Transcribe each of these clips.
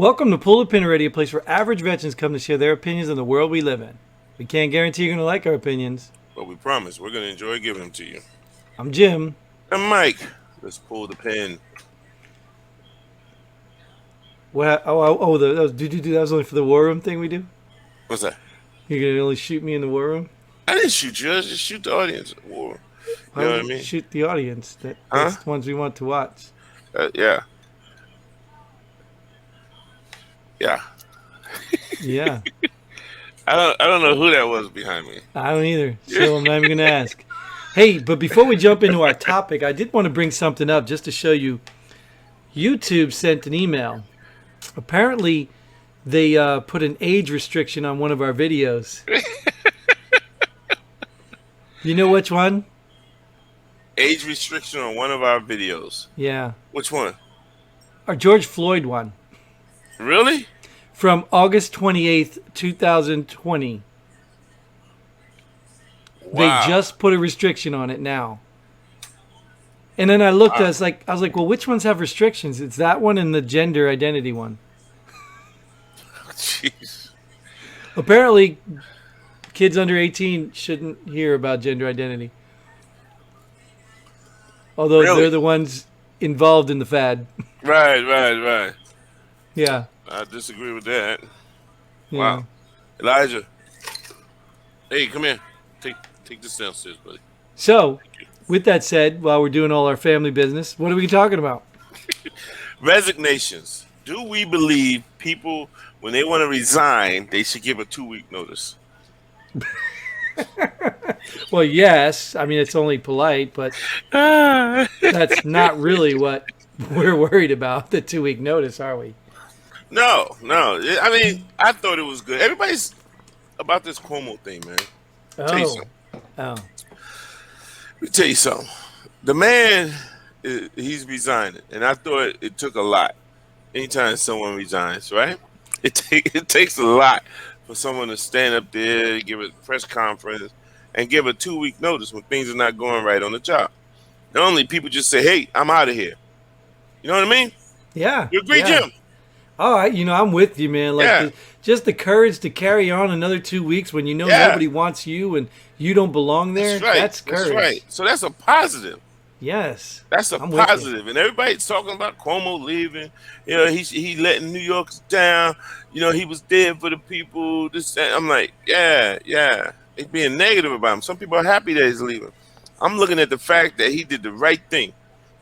Welcome to Pull the Pin Radio, a place where average veterans come to share their opinions on the world we live in. We can't guarantee you're going to like our opinions. But we promise we're going to enjoy giving them to you. I'm Jim. And Mike. Let's pull the pin. What? That was only for the war room thing we do? What's that? You're going to only shoot me in the war room? I didn't shoot you. I just shoot the audience. War. You know what I mean? Shoot the audience. That's the ones we want to watch. Yeah. Yeah. Yeah. I don't know who that was behind me. I don't either, so I'm not even going to ask. Hey, but before we jump into our topic, I did want to bring something up just to show you. YouTube sent an email. Apparently, they put an age restriction on one of our videos. You know which one? Age restriction on one of our videos. Yeah. Which one? Our George Floyd one. Really? From August 28th, 2020. Wow. They just put a restriction on it now. And then I looked, I was like, well, which ones have restrictions? It's that one and the gender identity one. Jeez. Apparently, kids under 18 shouldn't hear about gender identity. Although Really? they're the ones involved in the fad. Right. Yeah. I disagree with that. Yeah. Wow. Elijah. Hey, come here. Take this downstairs, buddy. So, with that said, while we're doing all our family business, what are we talking about? Resignations. Do we believe people, when they want to resign, they should give a 2-week notice? Well, yes. I mean, it's only polite, but that's not really what we're worried about, the 2-week notice, are we? No. I mean, I thought it was good. Everybody's about this Cuomo thing, man. Tell you something. Oh. Let me tell you something. The man, he's resigning, and I thought it took a lot. Anytime someone resigns, right? It takes a lot for someone to stand up there, give a press conference, and give a 2-week notice when things are not going right on the job. Normally, people just say, "Hey, I'm out of here." You know what I mean? Yeah. You agree, yeah. Jim? All right, I'm with you, man. Like, Yeah. just the courage to carry on another 2 weeks when you know nobody wants you and you don't belong there. That's right. That's courage. That's right. So that's a positive. Yes. That's a I'm with positive. And everybody's talking about Cuomo leaving. You know, he letting New Yorkers down. You know, he was there for the people. This, that. I'm like, yeah. It's being negative about him. Some people are happy that he's leaving. I'm looking at the fact that he did the right thing,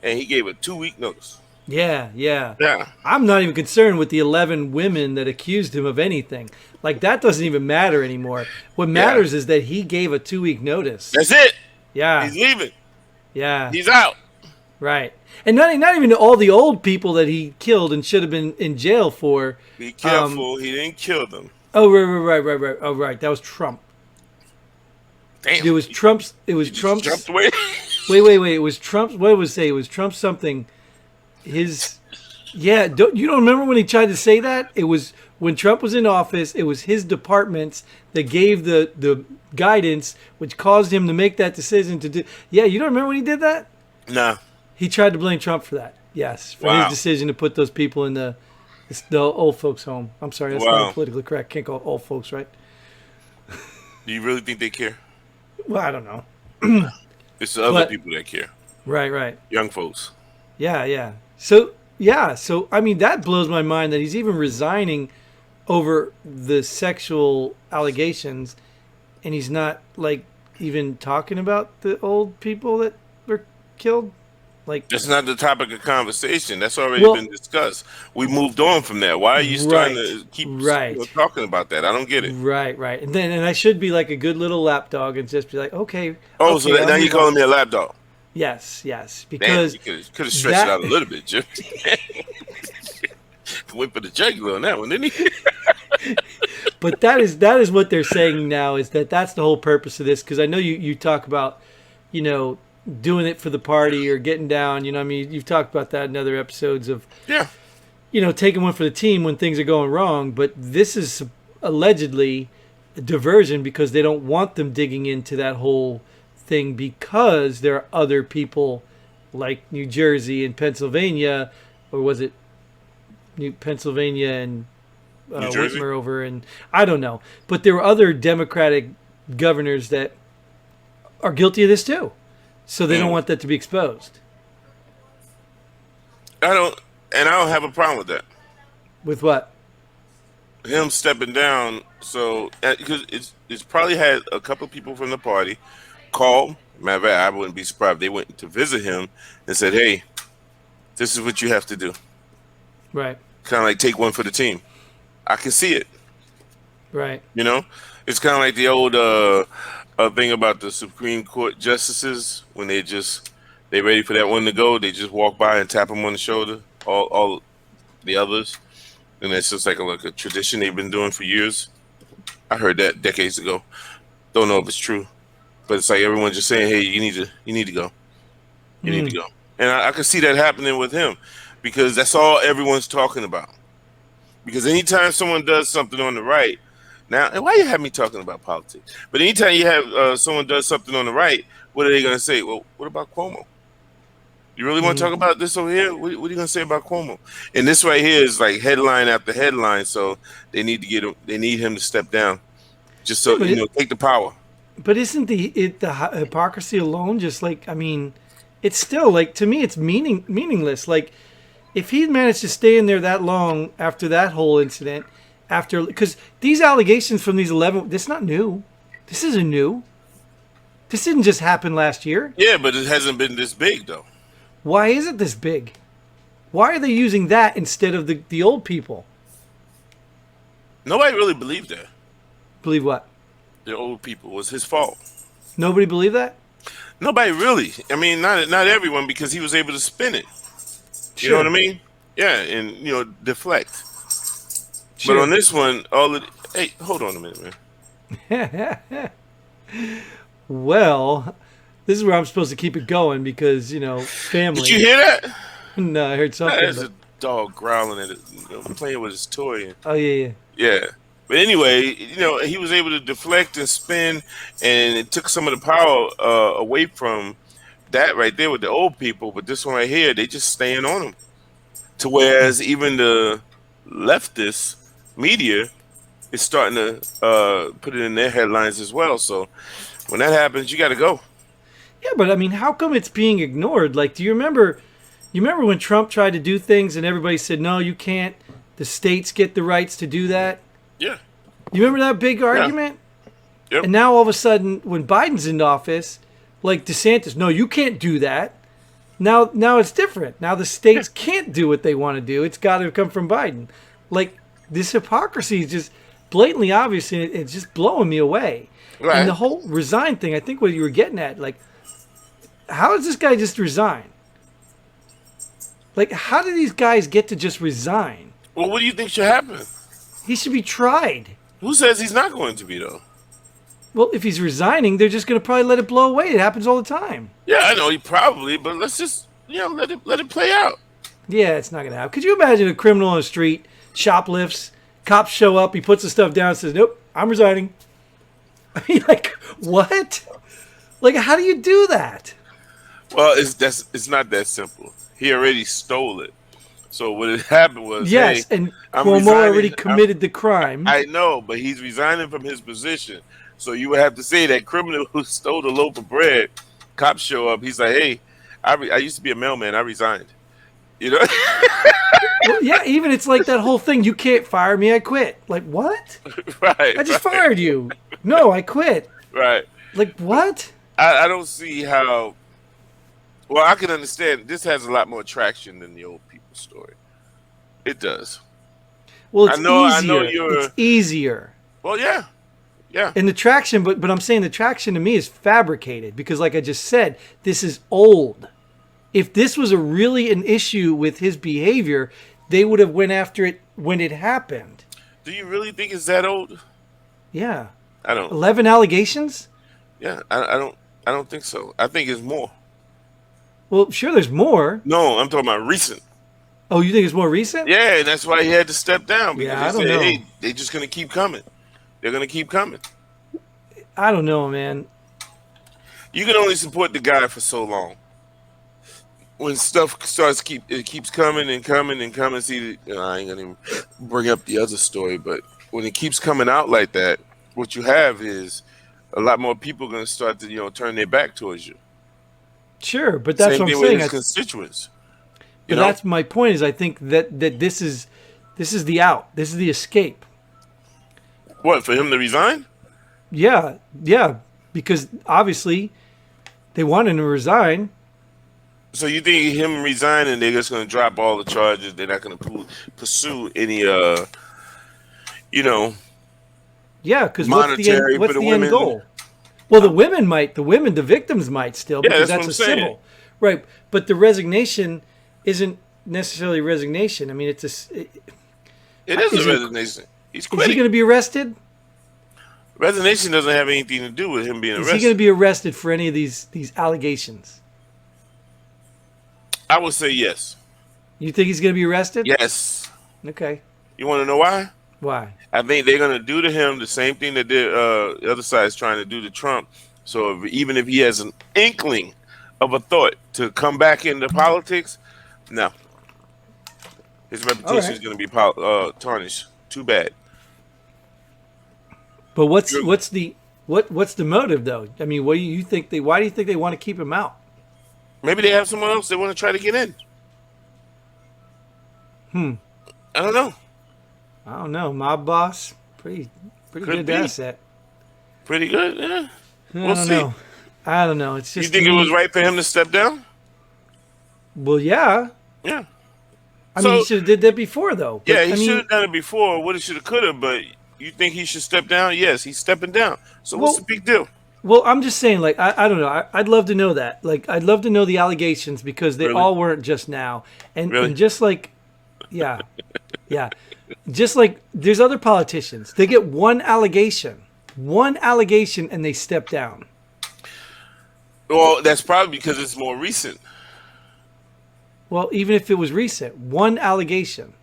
and he gave a 2-week notice. Yeah. Yeah. I'm not even concerned with the 11 women that accused him of anything. Like, that doesn't even matter anymore. What matters is that he gave a 2-week notice. That's it. Yeah. He's leaving. Yeah. He's out. Right. And not even all the old people that he killed and should have been in jail for. Be careful. He didn't kill them. Oh, right. Oh, right. That was Trump. Damn. It was Trump's. Jumped away. Wait. It was Trump's. What did it say? It was Trump something. You don't remember when he tried to say that? It was when Trump was in office. It was his departments that gave the guidance, which caused him to make that decision to do. Yeah, you don't remember when he did that? Nah. He tried to blame Trump for that. Yes, for his decision to put those people in the old folks' home. I'm sorry, that's not politically correct. Can't call old folks, right? Do you really think they care? Well, I don't know. It's the other people that care. Right. Young folks. Yeah. So I mean, that blows my mind that he's even resigning over the sexual allegations, and he's not like even talking about the old people that were killed. Like, that's not the topic of conversation. That's already been discussed. We moved on from that. Why are you starting to keep talking about that? I don't get it. Right. And I should be like a good little lapdog and just be like, okay. Oh, so now you're calling me a lapdog? Yes. Because damn, you could have stretched it out a little bit, Jim. Went for the jugular on that one, didn't he? But that is what they're saying now, is that's the whole purpose of this. Because I know you talk about, doing it for the party or getting down. I mean, you've talked about that in other episodes of, taking one for the team when things are going wrong. But this is allegedly a diversion because they don't want them digging into that whole thing, because there are other people like New Jersey and Pennsylvania, or was it New Pennsylvania and New Jersey. Whitmer over, and I don't know, but there were other Democratic governors that are guilty of this too, so they don't Mm. want that to be exposed. I don't, and I don't have a problem with that. With what? Him stepping down, so because it's probably had a couple people from the party call. Matter of fact, I wouldn't be surprised if they went to visit him and said, "Hey, this is what you have to do." Right. Kind of like take one for the team. I can see it. Right. You know, it's kind of like the old thing about the Supreme Court justices when they ready for that one to go. They just walk by and tap them on the shoulder. All the others, and it's just like a tradition they've been doing for years. I heard that decades ago. Don't know if it's true, but it's like everyone just saying, "Hey, you need to go, you need to go," and I can see that happening with him because that's all everyone's talking about. Because anytime someone does something on the right, now, and why you have me talking about politics? But anytime you have someone does something on the right, what are they going to say? Well, what about Cuomo? You really want to talk about this over here? What are you going to say about Cuomo? And this right here is like headline after headline. So they need to get him. They need him to step down, just so take the power. But isn't the hypocrisy alone just like, I mean, it's still like, to me it's meaningless. Like, if he managed to stay in there that long after that whole incident, because these allegations from these 11, this is not new. This isn't new. This didn't just happen last year. Yeah, but it hasn't been this big though. Why is it this big? Why are they using that instead of the old people? Nobody really believed that. Believe what? The old people was his fault. Nobody believed that? Nobody really. I mean, not everyone, because he was able to spin it. You know what I mean? Yeah, and deflect. Sure. But on this one, hey, hold on a minute, man. Well, this is where I'm supposed to keep it going because, family. Did you hear that? No, I heard something. There's a dog growling at it, playing with his toy. Oh, yeah. Yeah. But anyway, he was able to deflect and spin, and it took some of the power away from that right there with the old people. But this one right here, they just staying on him. To whereas even the leftist media is starting to put it in their headlines as well. So when that happens, you got to go. Yeah, but I mean, how come it's being ignored? Like, do you remember? You remember when Trump tried to do things and everybody said, "No, you can't. The states get the rights to do that." Yeah. You remember that big argument? Yep. And now all of a sudden, when Biden's in office, like DeSantis, "No, you can't do that." Now it's different. Now the states can't do what they want to do. It's got to come from Biden. Like, this hypocrisy is just blatantly obvious, and it's just blowing me away. Right. And the whole resign thing, I think what you were getting at, like, how does this guy just resign? Like, how do these guys get to just resign? Well, what do you think should happen? He should be tried. Who says he's not going to be, though? Well, if he's resigning, they're just going to probably let it blow away. It happens all the time. Yeah, I know he probably, but let's just let it play out. Yeah, it's not going to happen. Could you imagine a criminal on the street, shoplifts, cops show up, he puts the stuff down and says, "Nope, I'm resigning." I mean, like, what? Like, how do you do that? Well, it's not that simple. He already stole it. So what had happened was, yes, hey, and I'm Cuomo resigning. already committed the crime. I know, but he's resigning from his position. So you would have to say that criminal who stole the loaf of bread, cops show up. He's like, "Hey, I used to be a mailman. I resigned." Well, yeah, even it's like that whole thing. You can't fire me. I quit. Like, what? Right. I just fired you. No, I quit. Right. Like, what? I don't see how. Well, I can understand. This has a lot more traction than the old people story. It does. Well, it's I easier. know you're. It's easier. Well, yeah. Yeah. And the traction, but I'm saying the traction to me is fabricated because, like I just said, this is old. If this was really an issue with his behavior, they would have went after it when it happened. Do you really think it's that old? Yeah. I don't. 11 allegations? Yeah, I don't think so. I think it's more. Well, sure, there's more. No, I'm talking about recent. Oh, you think it's more recent? Yeah, and that's why he had to step down because Yeah, I they don't said, know. "Hey, they're just gonna keep coming. They're gonna keep coming." I don't know, man. You can only support the guy for so long. when stuff starts it keeps coming and coming and coming. See, I ain't gonna even bring up the other story, but when it keeps coming out like that, what you have is a lot more people gonna start to turn their back towards you. Sure, but that's Same what I'm thing with saying. his constituents. You But know that's my point. Is I think that this is the out. This is the escape. what for him to resign? Yeah, yeah. Because obviously they want him to resign. So you think him resigning, they're just gonna drop all the charges? They're not gonna pursue any, you know, Yeah, because what's the end? monetary for What's the the end women. goal? Well, the women might. The women, the victims might still Yeah, because that's what that's I'm a saying. civil, right? But the resignation isn't necessarily resignation. I mean, it's It is is a it? resignation. He's Is he going quitting. to be arrested? Resignation doesn't have anything to do with him being Is he going to arrested. be arrested for any of these allegations? I would say yes. You think he's going to be arrested? Yes. Okay. You want to know why? Why? I think they're going to do to him the same thing that the other side is trying to do to Trump. So even if he has an inkling of a thought to come back into politics, no, his All reputation is right. going to be tarnished. Too bad. But what's You're- what's the what's the motive though? I mean, what do you think they? Why do you think they want to keep him out? Maybe they have someone else they want to try to get in. I don't know. I don't know. Mob boss, pretty Could good be. asset. Pretty good. Yeah. I We'll don't see. know. I don't know. It's You just think to it was me- right for him to step down? Well, yeah. Yeah. I So mean, he should have did that before though. But, yeah, he I should mean, have done it before. What he should have, could have. But you think he should step down? Yes, he's stepping down. So what's well, the big deal? well, I'm just saying. Like, I don't know. I'd love to know that. Like, I'd love to know the allegations because they Really? all weren't just now. And Really? and just like, yeah, yeah, just like there's other politicians. They get one allegation, and they step down. Well, that's probably because it's more recent. Well, even if it was recent, one allegation.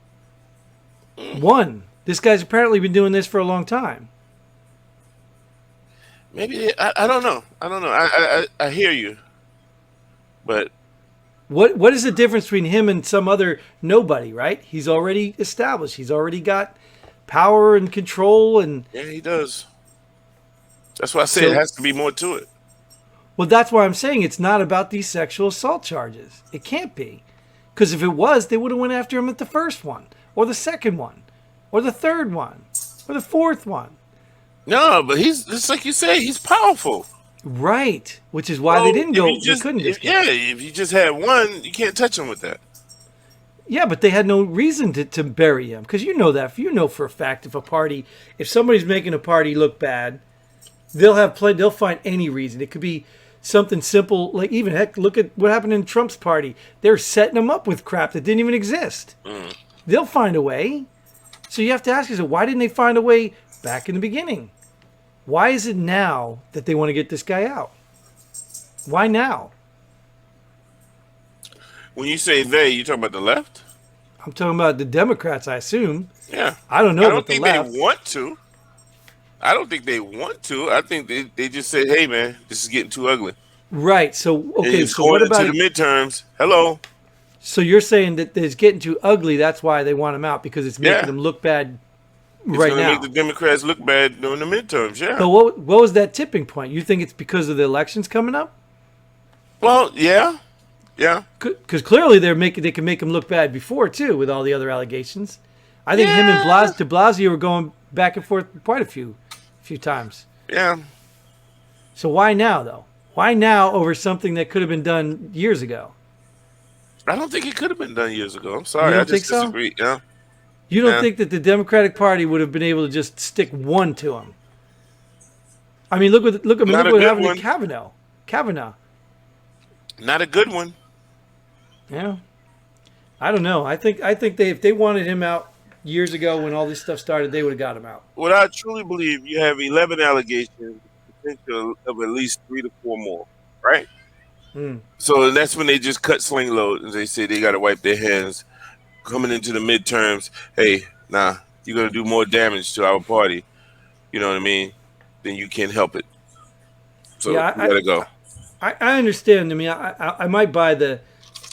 One. This guy's apparently been doing this for a long time. Maybe I don't know. I don't know. I hear you, but What is the difference between him and some other nobody, right? He's already established. He's already got power and control and yeah, he does. That's why I say so it has to be more to it. well that's why I'm saying it's not about these sexual assault charges. It can't be. Because if it was, they would have went after him at the first one, or the second one, or the third one, or the fourth one. No, but he's just like you say. He's powerful. Right. Which is why So they didn't if go you they couldn't just yeah, if you just had one, you can't touch him with that. Yeah, but they had no reason to bury him because you know that you know for a fact if somebody's making a party look bad, they'll find any reason. It could be something simple like even heck, look at what happened in Trump's party. They're setting him up with crap that didn't even exist. They'll find a way. So you have to ask yourself, why didn't they find a way back in the beginning? Why is it now that they want to get this guy out? Why now? When you say they, you talking about the left? I'm talking about the Democrats, I assume. Yeah. I don't know I about don't the think left. they want to. I don't think they want to. I think they just say, hey, man, this is getting too ugly. Right. So And okay. it's So going what about into the midterms. Hello. So you're saying that it's getting too ugly. That's why they want him out because it's making Yeah. them look bad It's right going to now. make the Democrats look bad during the midterms. Yeah. So what was that tipping point? You think it's because of the elections coming up? Well, yeah. Yeah. Because clearly they can make him look bad before too with all the other allegations. I think him and Yeah. De Blasio were going back and forth quite a few times. Yeah. So why now though? Why now over something that could have been done years ago? I don't think it could have been done years ago. I'm You sorry. don't I just think so? disagree. Yeah. You don't Yeah. think that the Democratic Party would have been able to just stick one to him? I mean, look Not a what good happened one. to Kavanaugh. Not a good one. Yeah, I don't know. I think if they wanted him out years ago when all this stuff started, they would have got him out. What I truly believe, you have 11 allegations, potential of at least 3 to 4 more, right? Mm. So that's when they just cut sling load and they say they got to wipe their hands coming into the midterms. Hey, nah, you're going to do more damage to our party. You know what I mean? Then you can't help it. So Yeah, you got to go. I understand. I mean, I might buy the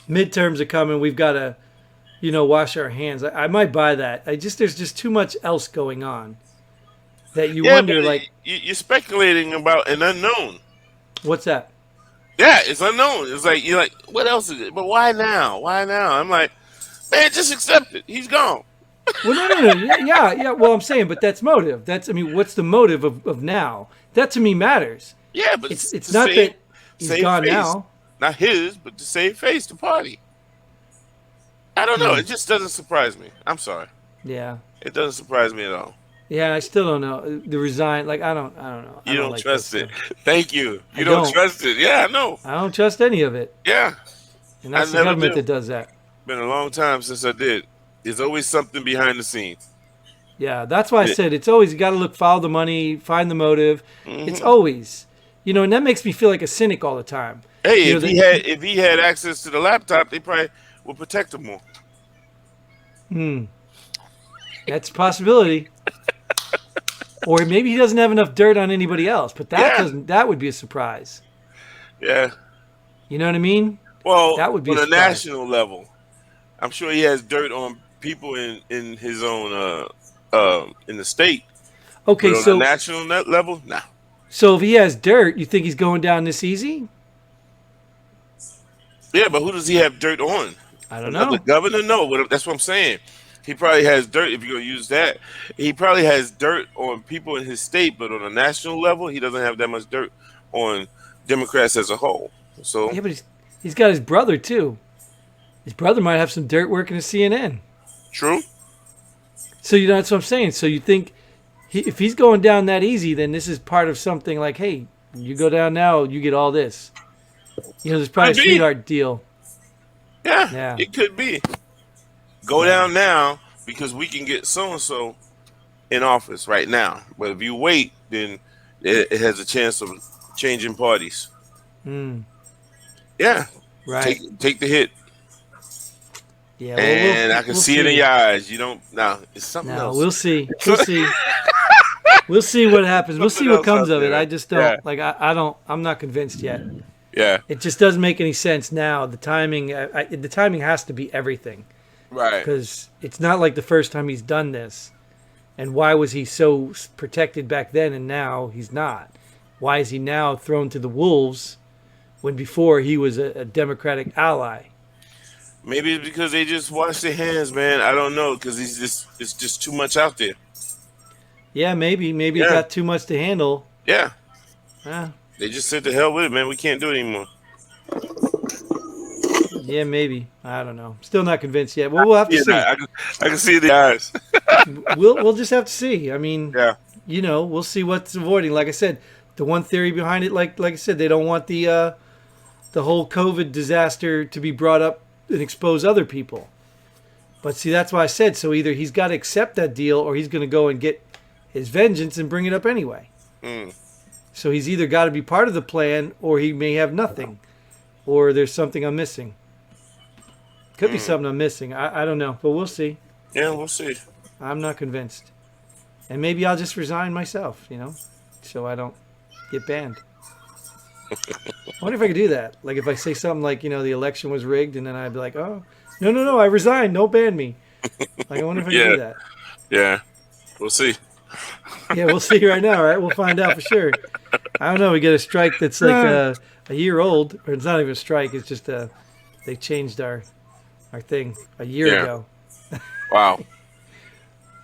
midterms are coming. We've got to, wash our hands. I might buy that. There's just too much else going on that you Yeah, but wonder, like, you're speculating about an unknown. what's that? Yeah, it's unknown. It's like you're like, what else is it? But why now? Why now? I'm like, man, just accept it. He's gone. Well, no, no, no. Yeah, yeah. Well, I'm saying, but that's motive. I mean, what's the motive of now? That to me matters. Yeah, but It's the not same that he's same gone face, now. not his, but the same face. The party. I don't know. Hmm. It just doesn't surprise me. I'm sorry. Yeah. It doesn't surprise me at all. Yeah, I still don't know. The resign, like I don't know. I You don't don't like that trust it. stuff. Thank you. I You don't don't. trust it. Yeah, I know. I don't trust any of it, Yeah, and I that's the never government do. that does that. Been a long time since I did. There's always something behind the scenes. Yeah, that's why I said it's always you got to look, follow the money, find the motive. It's Hmm. always, and that makes me feel like a cynic all the time. Hey, You know that. if he had access to the laptop, they probably would protect him more. Hmm, that's a possibility. Or maybe he doesn't have enough dirt on anybody else, but that Yeah, doesn't. That would be a surprise. yeah. You know what I mean? Well, That would be a on a surprise. national level, I'm sure he has dirt on people in his own in the state, but Okay, on a so national level, nah. so if he has dirt, you think he's going down this easy? Yeah, but who does he have dirt on? I don't Another know. governor? No, that's what I'm saying. He probably has dirt. If you're gonna use that, he probably has dirt on people in his state, but on a national level, he doesn't have that much dirt on Democrats as a whole. So Yeah, but he's got his brother too. His brother might have some dirt working at CNN. true. So that's what I'm saying. So you think if he's going down that easy, then this is part of something like, hey, you go down now, you get all this. There's probably a Could be. sweetheart deal. Yeah, Yeah. it could be. Go Yeah. down now because we can get so and so in office right now. But if you wait, then it has a chance of changing parties. Mm, Yeah, right. take the hit, Yeah. Well, and we'll I can we'll see it in see. your eyes. You don't now. It's something No, else. we'll see. We'll see. We'll see what happens. We'll see Something what else comes out of it. I there. just Yeah, don't like. I don't. I'm not convinced yet. yeah, It just doesn't make any sense now. The timing. The timing has to be everything right. because it's not like the first time he's done this. And why was he so protected back then and now he's not? Why is he now thrown to the wolves when before he was a Democratic ally? Maybe it's because they just wash their hands, man. I don't know because it's just too much out there. Yeah, maybe it Yeah, got too much to handle. yeah. Uh, They just said the hell with it, man. We can't do it anymore. yeah, maybe. I don't know. Still not convinced yet. Well, we'll have to Yeah, see. I can see the eyes. We'll just have to see. I mean, Yeah. we'll see what's avoiding. Like I said, the one theory behind it, like I said, they don't want the whole COVID disaster to be brought up and expose other people. But see, that's why I said so. Either he's got to accept that deal, or he's going to go and get his vengeance and bring it up anyway. Mm. So he's either got to be part of the plan, or he may have nothing, or there's something I'm missing. Could be something I'm missing. I don't know, but we'll see. Yeah, we'll see. I'm not convinced, and maybe I'll just resign myself. So I don't get banned. I wonder if I could do that. Like if I say something like, the election was rigged, and then I'd be like, oh, no, I resign. Don't ban me. Like I wonder if I could Yeah, do that. yeah. We'll see. Yeah, we'll see right now, right? We'll find out for sure. I don't know. We get a strike that's like a year old, or it's not even a strike. It's just they changed our thing a year Yeah. ago. Wow.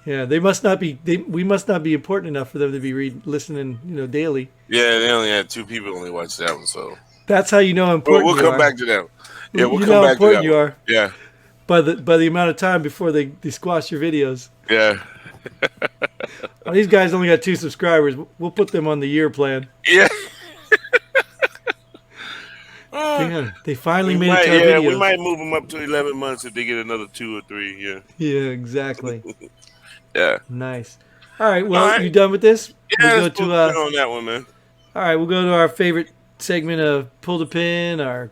Yeah, they must not be. We must not be important enough for them to be listening, daily. Yeah, they only had two people only watch that one, so That's how you know how important we'll you come are. back to them. Yeah, we'll You come know how back to important that you one. are Yeah, by the amount of time before they squash your videos. yeah, Well, these guys only got 2 subscribers. We'll put them on the year plan. yeah. They finally We made might, it to our yeah, videos. we might move them up to 11 months if they get another 2 or 3. Yeah, Yeah, exactly. yeah. Nice. All right. All Well, right. you done with this? Yeah, We'll go let's put to a pin on that one, man. all right. We'll go to our favorite segment of pull the pin, or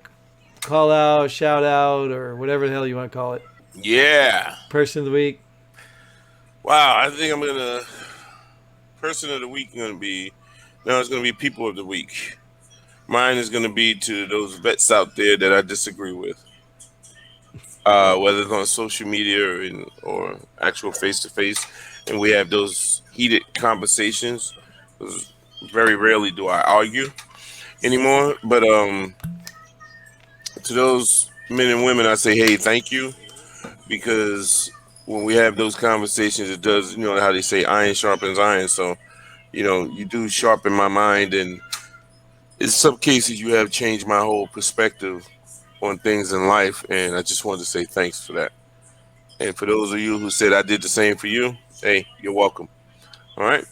call out, shout out, or whatever the hell you want to call it. Yeah. Person of the week. Wow, I think I'm gonna person of the week gonna be no, it's gonna be people of the week. Mine is gonna be to those vets out there that I disagree with. whether it's on social media or actual face to face, and we have those heated conversations. 'Cause very rarely do I argue anymore, but to those men and women, I say, hey, thank you, because when we have those conversations, it does, how they say, iron sharpens iron. So, you do sharpen my mind, and in some cases, you have changed my whole perspective on things in life, and I just wanted to say thanks for that. And for those of you who said I did the same for you, hey, you're welcome. All right.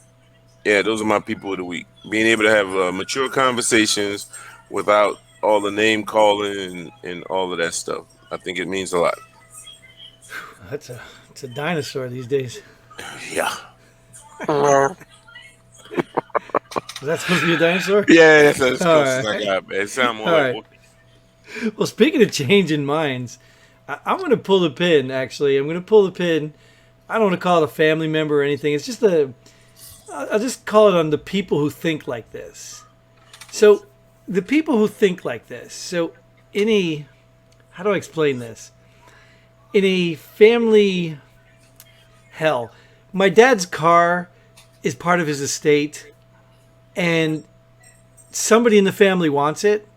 Yeah, those are my people of the week. Being able to have mature conversations without all the name calling and all of that stuff. I think it means a lot. It's a dinosaur these days. Yeah. Is that supposed to be a dinosaur? Yeah, that's as All close as I right. got, man. It sounds more All like right. Wookiee. Well, speaking of changing minds, I'm going to pull the pin, actually. I'm going to pull the pin. I don't want to call it a family member or anything. It's just I'll just call it on the people who think like this. So, the people who think like this. So, how do I explain this? In a family, hell, my dad's car is part of his estate, and somebody in the family wants it.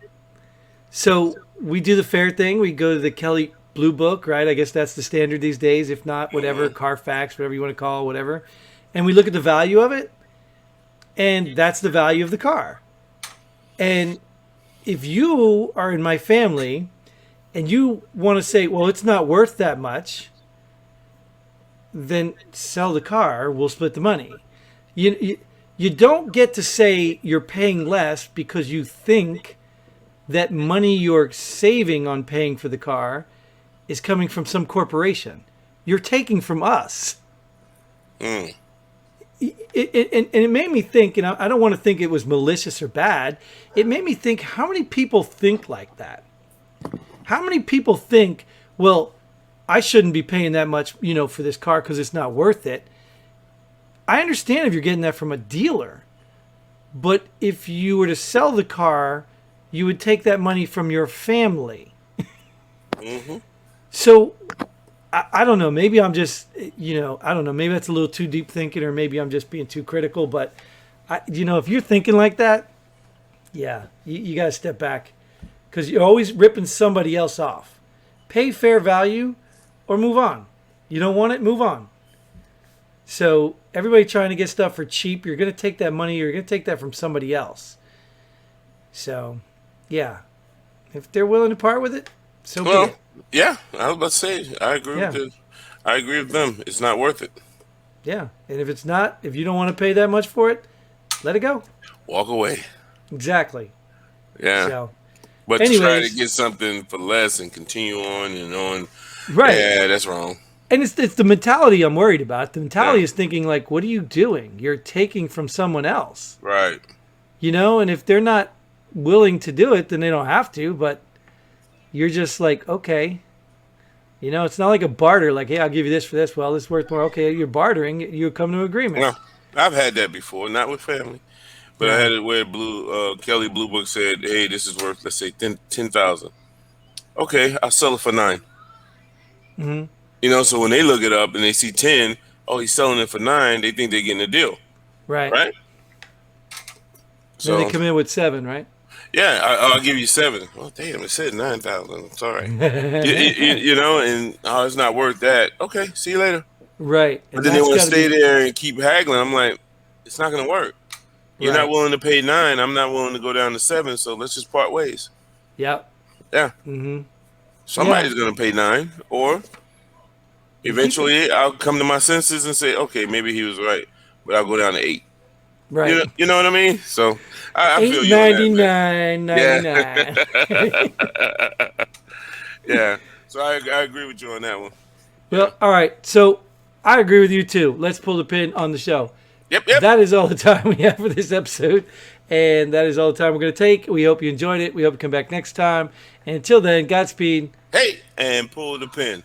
So we do the fair thing. We go to the Kelly Blue Book, right? I guess that's the standard these days. If not, whatever, Carfax, whatever you want to call it, whatever. And we look at the value of it, and that's the value of the car. And if you are in my family and you want to say, well, it's not worth that much, then sell the car. We'll split the money. You don't get to say you're paying less because you think that money you're saving on paying for the car is coming from some corporation. You're taking from us. Mm. And it made me think, and I don't want to think it was malicious or bad. It made me think, how many people think like that? How many people think, well, I shouldn't be paying that much, for this car because it's not worth it. I understand if you're getting that from a dealer, but if you were to sell the car, you would take that money from your family. Mm-hmm. So, I don't know. Maybe I'm just, I don't know. Maybe that's a little too deep thinking, or maybe I'm just being too critical. But, if you're thinking like that, yeah, you got to step back, because you're always ripping somebody else off. Pay fair value or move on. You don't want it, move on. So everybody trying to get stuff for cheap, you're going to take that money, you're going to take that from somebody else. So, yeah. If they're willing to part with it, so be it. Yeah, I was about to say, I agree Yeah. I agree with them. It's not worth it. Yeah. And if it's not, if you don't want to pay that much for it, let it go. Walk away. Exactly. Yeah. So, But to try to anyways, get something for less and continue on and on, right. yeah, that's wrong. And it's the mentality I'm worried about. The mentality Yeah. is thinking like, what are you doing? You're taking from someone else. Right. And if they're not willing to do it, then they don't have to, but you're just like, okay. It's not like a barter, like, hey, I'll give you this for this. Well, this is worth more. Okay, you're bartering. You come to an agreement. Well, I've had that before, not with family, but I Yeah. had it where Kelly Blue Book said, hey, this is worth, let's say, 10,000. Okay, I'll sell it for 9. Mm-hmm. So when they look it up and they see 10, oh, he's selling it for 9, they think they're getting a deal. Right. Right? Then So, they come in with 7, right? yeah, I'll give you 7. Well, damn, it said 9,000. Sorry. And it's not worth that. Okay, see you later. Right. But then they want to stay there and keep haggling. I'm like, it's not going to work. You're Right. not willing to pay 9. I'm not willing to go down to 7. So let's just part ways. Yep. Yeah. Mm-hmm. Somebody's going to pay 9, or eventually I'll come to my senses and say, okay, maybe he was right, but I'll go down to 8. Right. You know what I mean? So I feel you on that, man. $8.99. Yeah. So I agree with you on that one. Well, all right. So I agree with you too. Let's pull the pin on the show. Yep. That is all the time we have for this episode. And that is all the time we're going to take. We hope you enjoyed it. We hope you come back next time. And until then, Godspeed. Hey, and pull the pin.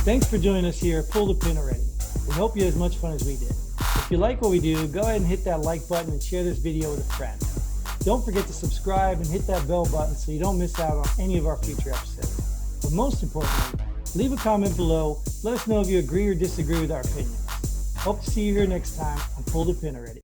Thanks for joining us here. Pull the pin already. We hope you had as much fun as we did. If you like what we do, go ahead and hit that like button and share this video with a friend. Don't forget to subscribe and hit that bell button so you don't miss out on any of our future episodes. But most importantly, leave a comment below. Let us know if you agree or disagree with our opinions. Hope to see you here next time on Pull the Pin Already.